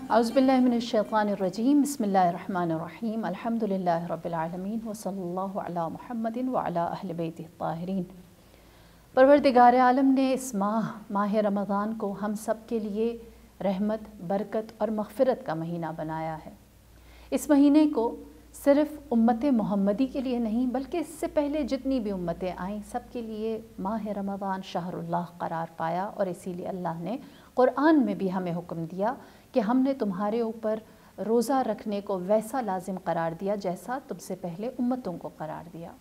اعوذ باللہ من الشیطان الرجیم بسم اللہ الرحمن الرحیم الحمدللہ رب العالمین وصلی اللہ علی محمد وعلی اہل بیتہ الطاہرین۔ پروردگار عالم نے اس ماہ رمضان کو ہم سب کے لیے رحمت، برکت اور مغفرت کا مہینہ بنایا ہے۔ اس مہینے کو صرف امت محمدی کے لیے نہیں بلکہ اس سے پہلے جتنی بھی امتیں آئیں سب کے لیے ماہ رمضان شہر اللہ قرار پایا، اور اسی لیے اللہ نے قرآن میں بھی ہمیں حکم دیا کہ ہم نے تمہارے اوپر روزہ رکھنے کو ویسا لازم قرار دیا جیسا تم سے پہلے امتوں کو قرار دیا۔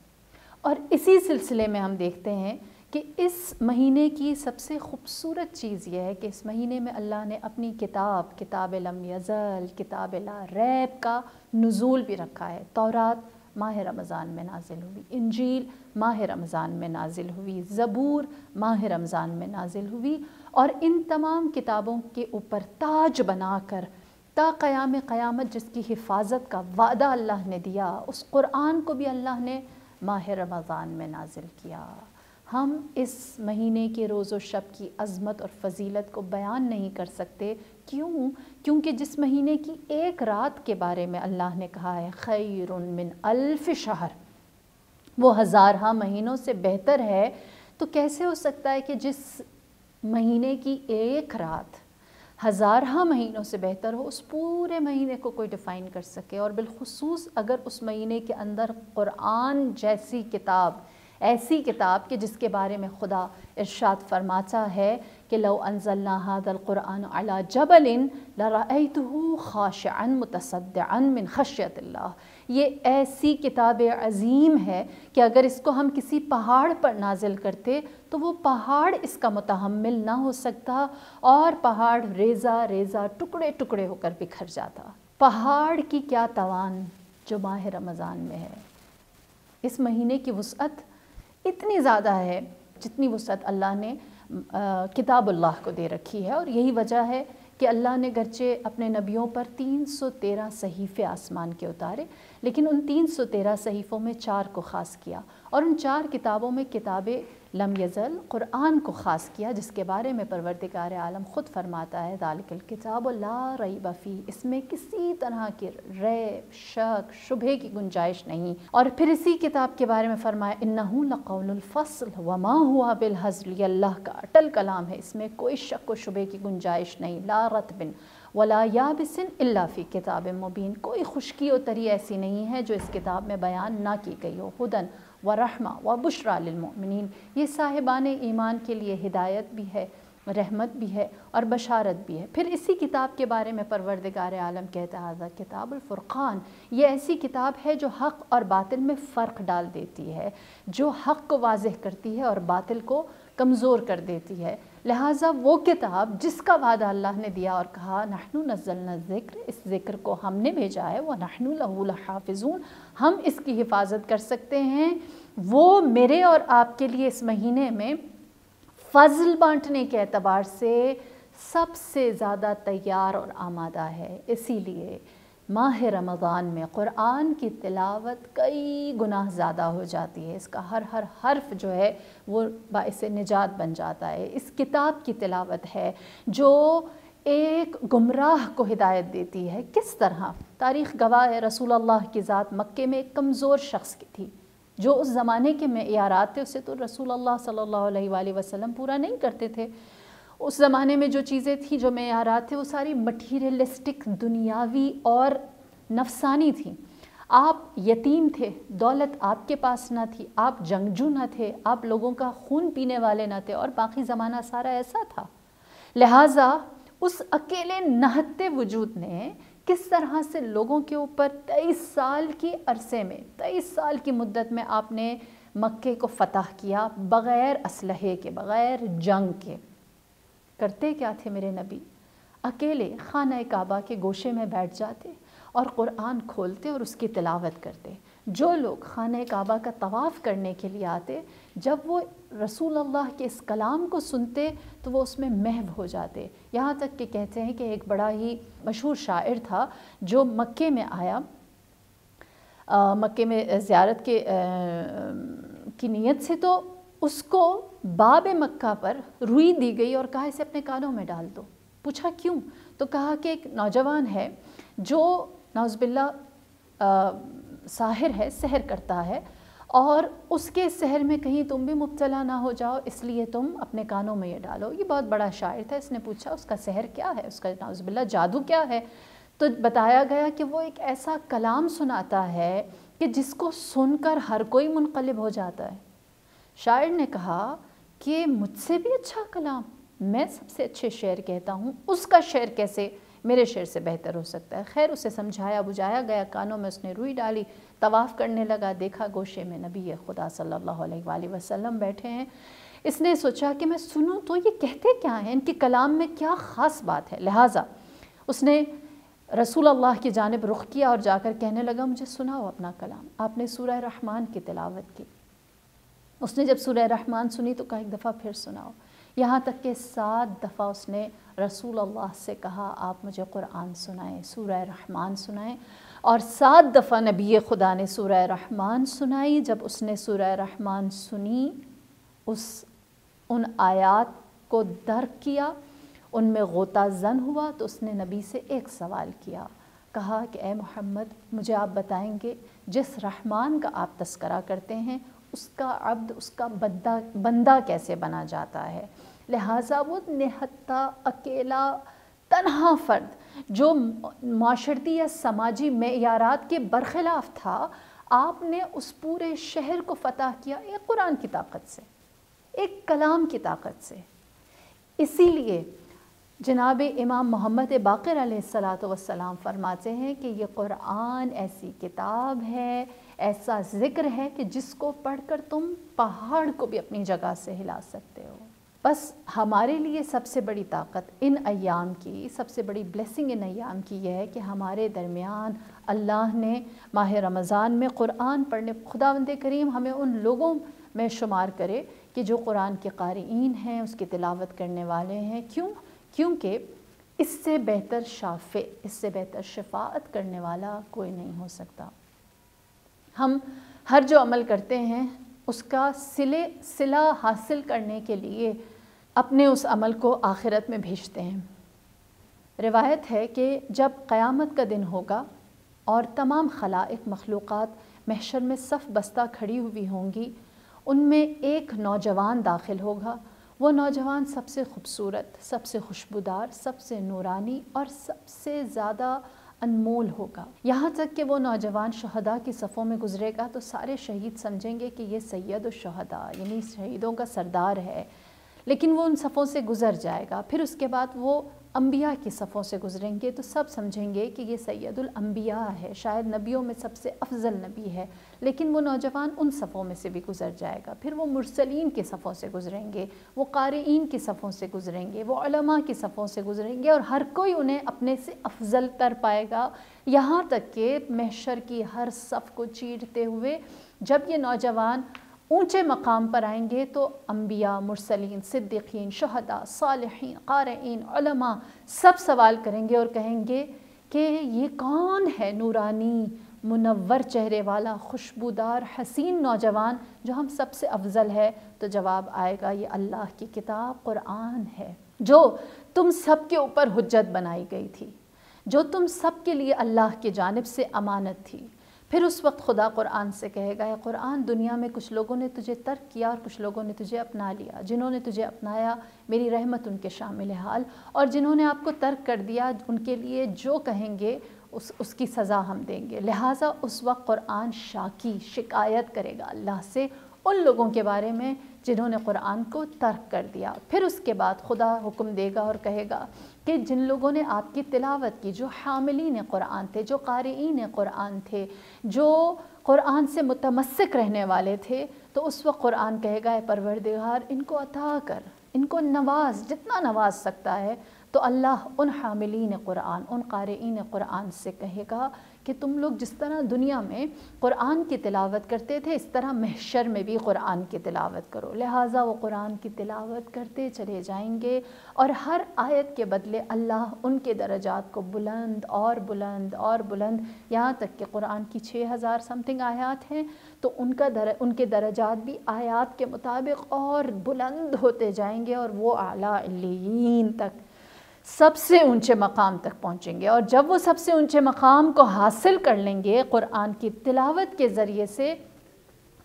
اور اسی سلسلے میں ہم دیکھتے ہیں کہ اس مہینے کی سب سے خوبصورت چیز یہ ہے کہ اس مہینے میں اللہ نے اپنی کتاب لم یزل، کتاب لا ریب کا نزول بھی رکھا ہے۔ تورات ماہ رمضان میں نازل ہوئی، انجیل ماہ رمضان میں نازل ہوئی، زبور ماہ رمضان میں نازل ہوئی، اور ان تمام کتابوں کے اوپر تاج بنا کر تا قیام قیامت جس کی حفاظت کا وعدہ اللہ نے دیا، اس قرآن کو بھی اللہ نے ماہ رمضان میں نازل کیا۔ ہم اس مہینے کے روز و شب کی عظمت اور فضیلت کو بیان نہیں کر سکتے۔ کیونکہ جس مہینے کی ایک رات کے بارے میں اللہ نے کہا ہے خیر من الف شہر، وہ ہزارہ مہینوں سے بہتر ہے، تو کیسے ہو سکتا ہے کہ جس مہینے کی ایک رات ہزارہ مہینوں سے بہتر ہو، اس پورے مہینے کو کوئی ڈیفائن کر سکے؟ اور بالخصوص اگر اس مہینے کے اندر قرآن جیسی کتاب، ایسی کتاب کہ جس کے بارے میں خدا ارشاد فرماتا ہے کہ لو انزلنا هذا القرآن على جبل لرأيته خاشعا متصدعا من خشیت اللہ، یہ ایسی کتاب عظیم ہے کہ اگر اس کو ہم کسی پہاڑ پر نازل کرتے تو وہ پہاڑ اس کا متحمل نہ ہو سکتا، اور پہاڑ ریزہ ریزہ ٹکڑے ٹکڑے ہو کر بکھر جاتا۔ پہاڑ کی کیا توان جو ماہ رمضان میں ہے۔ اس مہینے کی وسعت اتنی زیادہ ہے جتنی وسعت اللہ نے کتاب اللہ کو دے رکھی ہے، اور یہی وجہ ہے کہ اللہ نے گرچہ اپنے نبیوں پر 313 صحیفے آسمان کے اتارے، لیکن ان 313 صحیفوں میں 4 کو خاص کیا، اور ان 4 کتابوں میں کتاب لم یزل قرآن کو خاص کیا، جس کے بارے میں پروردگار عالم خود فرماتا ہے ذالک الکتاب لا ریب فیہ، اس میں کسی طرح کی ریب، شک، شبہے کی گنجائش نہیں۔ اور پھر اسی کتاب کے بارے میں فرمایا انہ لقول الفصل وما ہوا بالہزل، یہ اللہ کا اٹل کلام ہے، اس میں کوئی شک و شبہے کی گنجائش نہیں۔ لا رطب ولا یابس الا فی کتاب مبین، کوئی خشکی و تری ایسی نہیں ہے جو اس کتاب میں بیان نہ کی گئی ہو۔ ہدن ورحمہ وبشریٰ للمؤمنین، یہ صاحبان ایمان کے لیے ہدایت بھی ہے، رحمت بھی ہے اور بشارت بھی ہے۔ پھر اسی کتاب کے بارے میں پروردگار عالم کہتا ہے ھذا کتاب الفرقان، یہ ایسی کتاب ہے جو حق اور باطل میں فرق ڈال دیتی ہے، جو حق کو واضح کرتی ہے اور باطل کو کمزور کر دیتی ہے۔ لہٰذا وہ کتاب جس کا وعدہ اللہ نے دیا اور کہا نحن نزلنا الذکر، اس ذکر کو ہم نے بھیجا ہے، وَنَحْنُ لَهُ لَحَافِظُونَ، ہم اس کی حفاظت کر سکتے ہیں، وہ میرے اور آپ کے لیے اس مہینے میں فضل بانٹنے کے اعتبار سے سب سے زیادہ تیار اور آمادہ ہے۔ اسی لیے ماہ رمضان میں قرآن کی تلاوت کئی گناہ زیادہ ہو جاتی ہے، اس کا ہر حرف جو ہے وہ باعث نجات بن جاتا ہے۔ اس کتاب کی تلاوت ہے جو ایک گمراہ کو ہدایت دیتی ہے۔ کس طرح؟ تاریخ گواہ ہے، رسول اللہ کی ذات مکے میں ایک کمزور شخص کی تھی، جو اس زمانے کے معیارات تھے اسے تو رسول اللہ صلی اللہ علیہ وآلہ وسلم پورا نہیں کرتے تھے۔ اس زمانے میں جو چیزیں تھیں، جو معیارات تھے، وہ ساری مٹیریلسٹک، دنیاوی اور نفسانی تھیں۔ آپ یتیم تھے، دولت آپ کے پاس نہ تھی، آپ جنگجو نہ تھے، آپ لوگوں کا خون پینے والے نہ تھے، اور باقی زمانہ سارا ایسا تھا۔ لہٰذا اس اکیلے نہتے وجود نے کس طرح سے لوگوں کے اوپر 23 سال کی عرصے میں، 23 سال کی مدت میں آپ نے مکے کو فتح کیا، بغیر اسلحے کے، بغیر جنگ کے۔ کرتے کیا تھے میرے نبی؟ اکیلے خانہ کعبہ کے گوشے میں بیٹھ جاتے اور قرآن کھولتے اور اس کی تلاوت کرتے۔ جو لوگ خانہ کعبہ کا طواف کرنے کے لیے آتے، جب وہ رسول اللہ کے اس کلام کو سنتے تو وہ اس میں محو ہو جاتے۔ یہاں تک کہ کہتے ہیں کہ ایک بڑا ہی مشہور شاعر تھا جو مکے میں آیا، مکے میں زیارت کی نیت سے، تو اس کو باب مکہ پر روئی دی گئی اور کہا اسے اپنے کانوں میں ڈال دو۔ پوچھا کیوں؟ تو کہا کہ ایک نوجوان ہے جو نعوذ باللہ ساحر ہے، سحر کرتا ہے، اور اس کے سحر میں کہیں تم بھی مبتلا نہ ہو جاؤ، اس لیے تم اپنے کانوں میں یہ ڈالو۔ یہ بہت بڑا شاعر تھا، اس نے پوچھا اس کا سحر کیا ہے، اس کا نعوذ باللہ جادو کیا ہے؟ تو بتایا گیا کہ وہ ایک ایسا کلام سناتا ہے کہ جس کو سن کر ہر کوئی منقلب ہو جاتا ہے۔ شاعر نے کہا کہ مجھ سے بھی اچھا کلام، میں سب سے اچھے شعر کہتا ہوں، اس کا شعر کیسے میرے شعر سے بہتر ہو سکتا ہے؟ خیر اسے سمجھایا بجھایا گیا، کانوں میں اس نے روئی ڈالی، طواف کرنے لگا، دیکھا گوشے میں نبی خدا صلی اللہ علیہ وآلہ وسلم بیٹھے ہیں۔ اس نے سوچا کہ میں سنوں تو یہ کہتے کیا ہیں، ان کے کلام میں کیا خاص بات ہے؟ لہٰذا اس نے رسول اللہ کی جانب رخ کیا اور جا کر کہنے لگا مجھے سناؤ اپنا کلام۔ آپ نے سورہ رحمان کی تلاوت کی۔ اس نے جب سورہ رحمان سنی تو کہا ایک دفعہ پھر سناؤ، یہاں تک کہ 7 دفعہ اس نے رسول اللہ سے کہا آپ مجھے قرآن سنائیں، سورہ رحمان سنائیں، اور 7 دفعہ نبی خدا نے سورہ رحمان سنائی۔ جب اس نے سورہ رحمان سنی، ان آیات کو درک کیا، ان میں غوطہ زن ہوا، تو اس نے نبی سے ایک سوال کیا، کہا کہ اے محمد مجھے آپ بتائیں گے جس رحمان کا آپ تذکرہ کرتے ہیں اس کا عبد، اس کا بندہ کیسے بنا جاتا ہے؟ لہٰذا وہ نہتا اکیلا تنہا فرد جو معاشرتی یا سماجی معیارات کے برخلاف تھا، آپ نے اس پورے شہر کو فتح کیا ایک قرآن کی طاقت سے، ایک کلام کی طاقت سے۔ اسی لیے جناب امام محمد باقر علیہ السلام فرماتے ہیں کہ یہ قرآن ایسی کتاب ہے، ایسا ذکر ہے کہ جس کو پڑھ کر تم پہاڑ کو بھی اپنی جگہ سے ہلا سکتے ہو۔ بس ہمارے لیے سب سے بڑی طاقت ان ایام کی، سب سے بڑی بلیسنگ ان ایام کی یہ ہے کہ ہمارے درمیان اللہ نے ماہ رمضان میں قرآن پڑھنے، خداوند کریم ہمیں ان لوگوں میں شمار کرے کہ جو قرآن کے قارئین ہیں، اس کی تلاوت کرنے والے ہیں۔ کیونکہ اس سے بہتر شافع، اس سے بہتر شفاعت کرنے والا کوئی نہیں ہو سکتا۔ ہم ہر جو عمل کرتے ہیں اس کا صلہ حاصل کرنے کے لیے اپنے اس عمل کو آخرت میں بھیجتے ہیں۔ روایت ہے کہ جب قیامت کا دن ہوگا اور تمام خلائق مخلوقات محشر میں صف بستہ کھڑی ہوئی ہوں گی، ان میں ایک نوجوان داخل ہوگا۔ وہ نوجوان سب سے خوبصورت، سب سے خوشبودار، سب سے نورانی اور سب سے زیادہ انمول ہوگا۔ یہاں تک کہ وہ نوجوان شہداء کی صفوں میں گزرے گا تو سارے شہید سمجھیں گے کہ یہ سید الشہداء یعنی شہیدوں کا سردار ہے، لیکن وہ ان صفوں سے گزر جائے گا۔ پھر اس کے بعد وہ انبیاء کی صفوں سے گزریں گے تو سب سمجھیں گے کہ یہ سید الانبیاء ہے، شاید نبیوں میں سب سے افضل نبی ہے، لیکن وہ نوجوان ان صفوں میں سے بھی گزر جائے گا۔ پھر وہ مرسلین کی صفوں سے گزریں گے، وہ قارئین کی صفوں سے گزریں گے، وہ علماء کی صفوں سے گزریں گے، اور ہر کوئی انہیں اپنے سے افضل تر پائے گا، یہاں تک کہ محشر کی ہر صف کو چیرتے ہوئے جب یہ نوجوان اونچے مقام پر آئیں گے تو انبیاء، مرسلین، صدیقین، شہداء، صالحین، قارئین، علماء سب سوال کریں گے اور کہیں گے کہ یہ کون ہے نورانی، منور چہرے والا، خوشبودار، حسین نوجوان جو ہم سب سے افضل ہے؟ تو جواب آئے گا یہ اللہ کی کتاب قرآن ہے، جو تم سب کے اوپر حجت بنائی گئی تھی، جو تم سب کے لیے اللہ کی جانب سے امانت تھی۔ پھر اس وقت خدا قرآن سے کہے گا اے قرآن، دنیا میں کچھ لوگوں نے تجھے ترک کیا اور کچھ لوگوں نے تجھے اپنا لیا، جنہوں نے تجھے اپنایا میری رحمت ان کے شامل حال، اور جنہوں نے آپ کو ترک کر دیا ان کے لیے جو کہیں گے اس کی سزا ہم دیں گے۔ لہٰذا اس وقت قرآن شاکی شکایت کرے گا اللہ سے ان لوگوں کے بارے میں جنہوں نے قرآن کو ترک کر دیا۔ پھر اس کے بعد خدا حکم دے گا اور کہے گا کہ جن لوگوں نے آپ کی تلاوت کی، جو حاملین قرآن تھے، جو قارئین قرآن تھے، جو قرآن سے متمسک رہنے والے تھے، تو اس وقت قرآن کہے گا اے پروردگار ان کو عطا کر، ان کو نواز، جتنا نواز سکتا ہے۔ تو اللہ ان حاملین قرآن، ان قارئین قرآن سے کہے گا کہ تم لوگ جس طرح دنیا میں قرآن کی تلاوت کرتے تھے، اس طرح محشر میں بھی قرآن کی تلاوت کرو۔ لہٰذا وہ قرآن کی تلاوت کرتے چلے جائیں گے، اور ہر آیت کے بدلے اللہ ان کے درجات کو بلند اور بلند اور بلند، یہاں تک کہ قرآن کی 6000 سمتنگ آیات ہیں تو ان کے درجات بھی آیات کے مطابق اور بلند ہوتے جائیں گے، اور وہ اعلیٰ علیین تک سب سے اونچے مقام تک پہنچیں گے، اور جب وہ سب سے اونچے مقام کو حاصل کر لیں گے قرآن کی تلاوت کے ذریعے سے،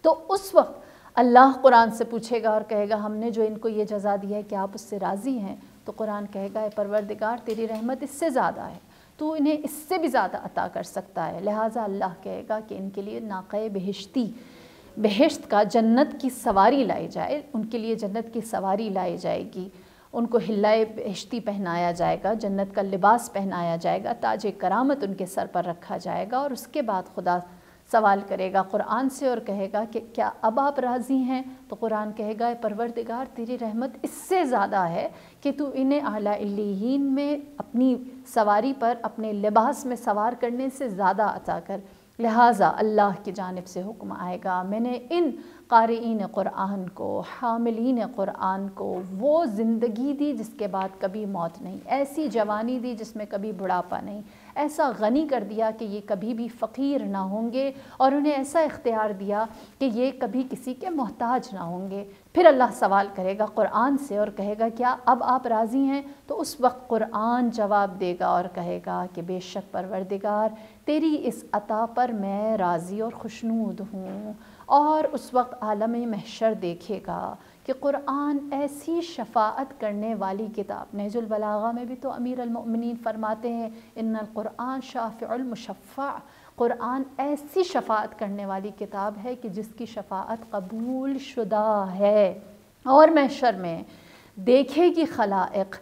تو اس وقت اللہ قرآن سے پوچھے گا اور کہے گا ہم نے جو ان کو یہ جزا دی ہے کہ آپ اس سے راضی ہیں؟ تو قرآن کہے گا اے پروردگار تیری رحمت اس سے زیادہ ہے، تو انہیں اس سے بھی زیادہ عطا کر سکتا ہے، لہٰذا اللہ کہے گا کہ ان کے لیے ناقہ بہشتی، بہشت کا، جنت کی سواری لائی جائے، ان کے لیے جنت کی سواری لائی جائے گی، ان کو حلۂ بہشتی پہنایا جائے گا، جنت کا لباس پہنایا جائے گا، تاج کرامت ان کے سر پر رکھا جائے گا، اور اس کے بعد خدا سوال کرے گا قرآن سے اور کہے گا کہ کیا اب آپ راضی ہیں؟ تو قرآن کہے گا اے پروردگار تیری رحمت اس سے زیادہ ہے کہ تو انہیں اعلیٰ علیین میں اپنی سواری پر، اپنے لباس میں سوار کرنے سے زیادہ عطا کر، لہٰذا اللہ کی جانب سے حکم آئے گا میں نے ان قارئین قرآن کو، حاملین قرآن کو وہ زندگی دی جس کے بعد کبھی موت نہیں، ایسی جوانی دی جس میں کبھی بڑھاپا نہیں، ایسا غنی کر دیا کہ یہ کبھی بھی فقیر نہ ہوں گے، اور انہیں ایسا اختیار دیا کہ یہ کبھی کسی کے محتاج نہ ہوں گے۔ پھر اللہ سوال کرے گا قرآن سے اور کہے گا کیا اب آپ راضی ہیں؟ تو اس وقت قرآن جواب دے گا اور کہے گا کہ بے شک پروردگار تیری اس عطا پر میں راضی اور خوشنود ہوں۔ اور اس وقت عالم محشر دیکھے گا کہ قرآن ایسی شفاعت کرنے والی کتاب، نہج البلاغہ میں بھی تو امیر المؤمنین فرماتے ہیں ان القرآن شافع المشفع، قرآن ایسی شفاعت کرنے والی کتاب ہے کہ جس کی شفاعت قبول شدہ ہے، اور محشر میں دیکھے گی خلائق،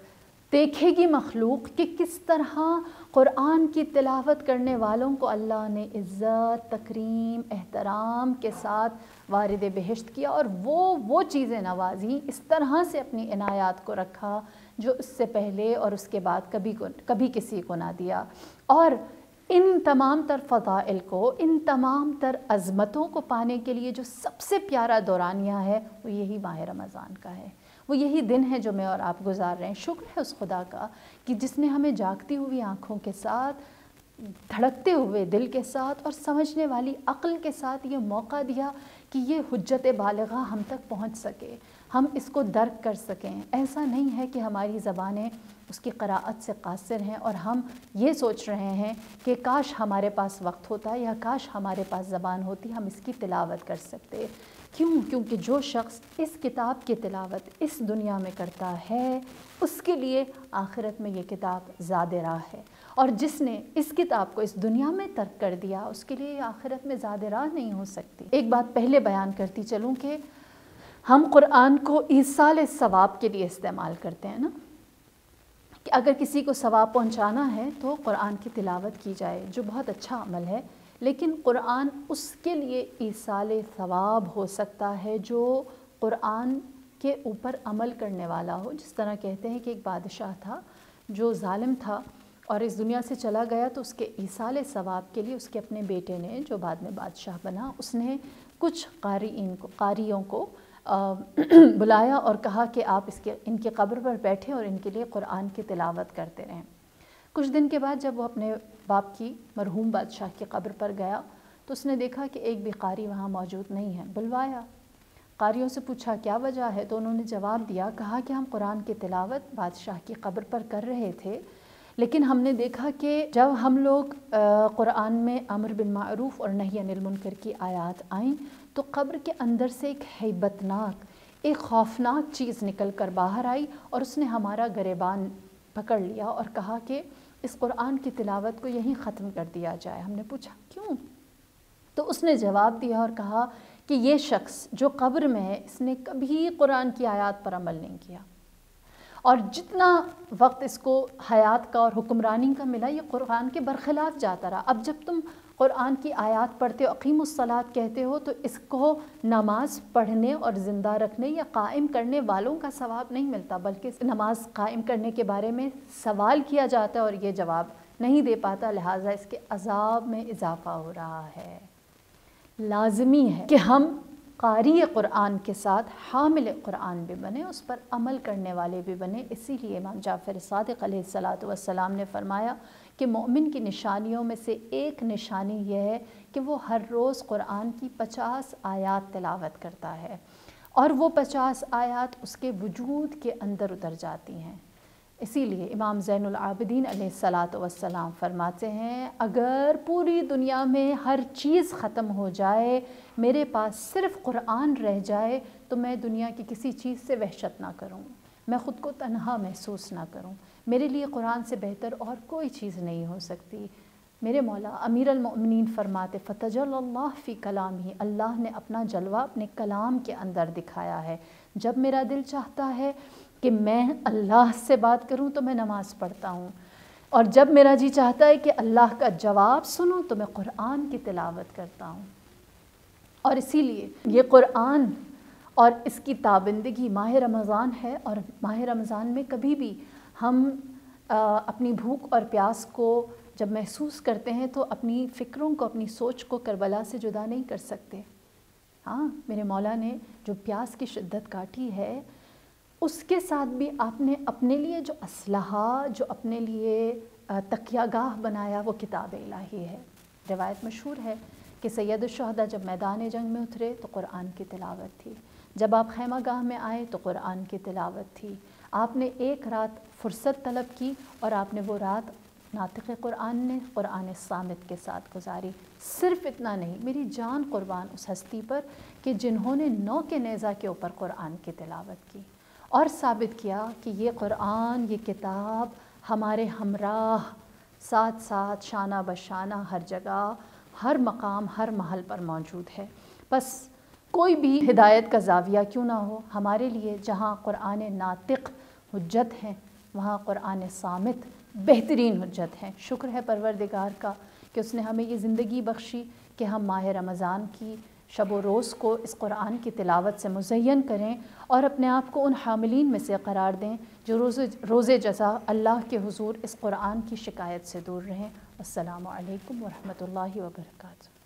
دیکھے گی مخلوق کہ کس طرح قرآن کی تلاوت کرنے والوں کو اللہ نے عزت، تکریم، احترام کے ساتھ وارد بہشت کیا، اور وہ چیزیں نوازیں، اس طرح سے اپنی عنایات کو رکھا جو اس سے پہلے اور اس کے بعد کبھی کسی کو نہ دیا، اور ان تمام تر فضائل کو، ان تمام تر عظمتوں کو پانے کے لیے جو سب سے پیارا دورانیہ ہے وہ یہی ماہ رمضان کا ہے، وہ یہی دن ہے جو میں اور آپ گزار رہے ہیں۔ شکر ہے اس خدا کا کہ جس نے ہمیں جاگتی ہوئی آنکھوں کے ساتھ، دھڑکتے ہوئے دل کے ساتھ اور سمجھنے والی عقل کے ساتھ یہ موقع دیا کہ یہ حجت بالغہ ہم تک پہنچ سکے، ہم اس کو درک کر سکیں۔ ایسا نہیں ہے کہ ہماری زبانیں اس کی قراءت سے قاصر ہیں اور ہم یہ سوچ رہے ہیں کہ کاش ہمارے پاس وقت ہوتا یا کاش ہمارے پاس زبان ہوتی ہم اس کی تلاوت کر سکتے۔ کیونکہ جو شخص اس کتاب کی تلاوت اس دنیا میں کرتا ہے اس کے لیے آخرت میں یہ کتاب زاد راہ ہے، اور جس نے اس کتاب کو اس دنیا میں ترک کر دیا اس کے لیے آخرت میں زاد راہ نہیں ہو سکتی۔ ایک بات پہلے بیان کرتی چلوں کہ ہم قرآن کو ایصال ثواب کے لیے استعمال کرتے ہیں نا، کہ اگر کسی کو ثواب پہنچانا ہے تو قرآن کی تلاوت کی جائے، جو بہت اچھا عمل ہے، لیکن قرآن اس کے لیے ایصال ثواب ہو سکتا ہے جو قرآن کے اوپر عمل کرنے والا ہو۔ جس طرح کہتے ہیں کہ ایک بادشاہ تھا جو ظالم تھا اور اس دنیا سے چلا گیا، تو اس کے ایصال ثواب کے لیے اس کے اپنے بیٹے نے، جو بعد میں بادشاہ بنا، اس نے کچھ قاریوں کو بلایا اور کہا کہ آپ ان کی قبر پر بیٹھیں اور ان کے لیے قرآن کی تلاوت کرتے رہیں۔ کچھ دن کے بعد جب وہ اپنے باپ کی، مرحوم بادشاہ کی قبر پر گیا تو اس نے دیکھا کہ ایک بھی قاری وہاں موجود نہیں ہے۔ بلوایا، قاریوں سے پوچھا کیا وجہ ہے، تو انہوں نے جواب دیا، کہا کہ ہم قرآن کی تلاوت بادشاہ کی قبر پر کر رہے تھے، لیکن ہم نے دیکھا کہ جب ہم لوگ قرآن میں امر بالمعروف اور نہی عن المنکر کی آیات آئیں تو قبر کے اندر سے ایک ہیبت ناک، ایک خوفناک چیز نکل کر باہر آئی اور اس نے ہمارا گریبان پکڑ لیا اور کہا کہ اس قرآن کی تلاوت کو یہیں ختم کر دیا جائے۔ ہم نے پوچھا کیوں؟ تو اس نے جواب دیا اور کہا کہ یہ شخص جو قبر میں ہے اس نے کبھی قرآن کی آیات پر عمل نہیں کیا، اور جتنا وقت اس کو حیات کا اور حکمرانی کا ملا یہ قرآن کے برخلاف جاتا رہا۔ اب جب تم قرآن کی آیات پڑھتے ہو، اقیموا الصلاۃ کہتے ہو، تو اس کو نماز پڑھنے اور زندہ رکھنے یا قائم کرنے والوں کا ثواب نہیں ملتا، بلکہ نماز قائم کرنے کے بارے میں سوال کیا جاتا ہے اور یہ جواب نہیں دے پاتا، لہٰذا اس کے عذاب میں اضافہ ہو رہا ہے۔ لازمی ہے کہ ہم قاری قرآن کے ساتھ حامل قرآن بھی بنے، اس پر عمل کرنے والے بھی بنے۔ اسی لیے امام جعفر صادق علیہ السلام نے فرمایا کہ مومن کی نشانیوں میں سے ایک نشانی یہ ہے کہ وہ ہر روز قرآن کی 50 آیات تلاوت کرتا ہے، اور وہ 50 آیات اس کے وجود کے اندر اتر جاتی ہیں۔ اسی لیے امام زین العابدین علیہ الصلاۃ والسلام فرماتے ہیں اگر پوری دنیا میں ہر چیز ختم ہو جائے، میرے پاس صرف قرآن رہ جائے تو میں دنیا کی کسی چیز سے وحشت نہ کروں، میں خود کو تنہا محسوس نہ کروں، میرے لیے قرآن سے بہتر اور کوئی چیز نہیں ہو سکتی۔ میرے مولا امیر المؤمنین فرماتے فتجلی اللہ فی کلامہ، اللہ نے اپنا جلوہ اپنے کلام کے اندر دکھایا ہے۔ جب میرا دل چاہتا ہے کہ میں اللہ سے بات کروں تو میں نماز پڑھتا ہوں، اور جب میرا جی چاہتا ہے کہ اللہ کا جواب سنوں تو میں قرآن کی تلاوت کرتا ہوں۔ اور اسی لیے یہ قرآن اور اس کی تابندگی ماہ رمضان ہے، اور ماہ رمضان میں کبھی بھی ہم اپنی بھوک اور پیاس کو جب محسوس کرتے ہیں تو اپنی فکروں کو، اپنی سوچ کو کربلا سے جدا نہیں کر سکتے۔ ہاں، میرے مولا نے جو پیاس کی شدت کاٹی ہے، اس کے ساتھ بھی آپ نے اپنے لیے جو اسلحہ، جو اپنے لیے تکیہ گاہ بنایا وہ کتاب الہی ہے۔ روایت مشہور ہے کہ سید الشہداء جب میدان جنگ میں اترے تو قرآن کی تلاوت تھی، جب آپ خیمہ گاہ میں آئے تو قرآن کی تلاوت تھی۔ آپ نے ایک رات فرصت طلب کی اور آپ نے وہ رات ناطق قرآن نے قرآن صامت کے ساتھ گزاری۔ صرف اتنا نہیں، میری جان قربان اس ہستی پر کہ جنہوں نے نو کے نیزہ کے اوپر قرآن کی تلاوت کی اور ثابت کیا کہ یہ قرآن، یہ کتاب ہمارے ہمراہ ساتھ ساتھ شانہ بشانہ ہر جگہ، ہر مقام، ہر محل پر موجود ہے۔ بس کوئی بھی ہدایت کا زاویہ کیوں نہ ہو، ہمارے لیے جہاں قرآن ناطق حجت ہیں وہاں قرآن صامت بہترین حجت ہیں۔ شکر ہے پروردگار کا کہ اس نے ہمیں یہ زندگی بخشی کہ ہم ماہ رمضان کی شب و روز کو اس قرآن کی تلاوت سے مزین کریں اور اپنے آپ کو ان حاملین میں سے قرار دیں جو روز جزا اللہ کے حضور اس قرآن کی شکایت سے دور رہیں۔ السلام علیکم ورحمۃ اللہ وبرکاتہ۔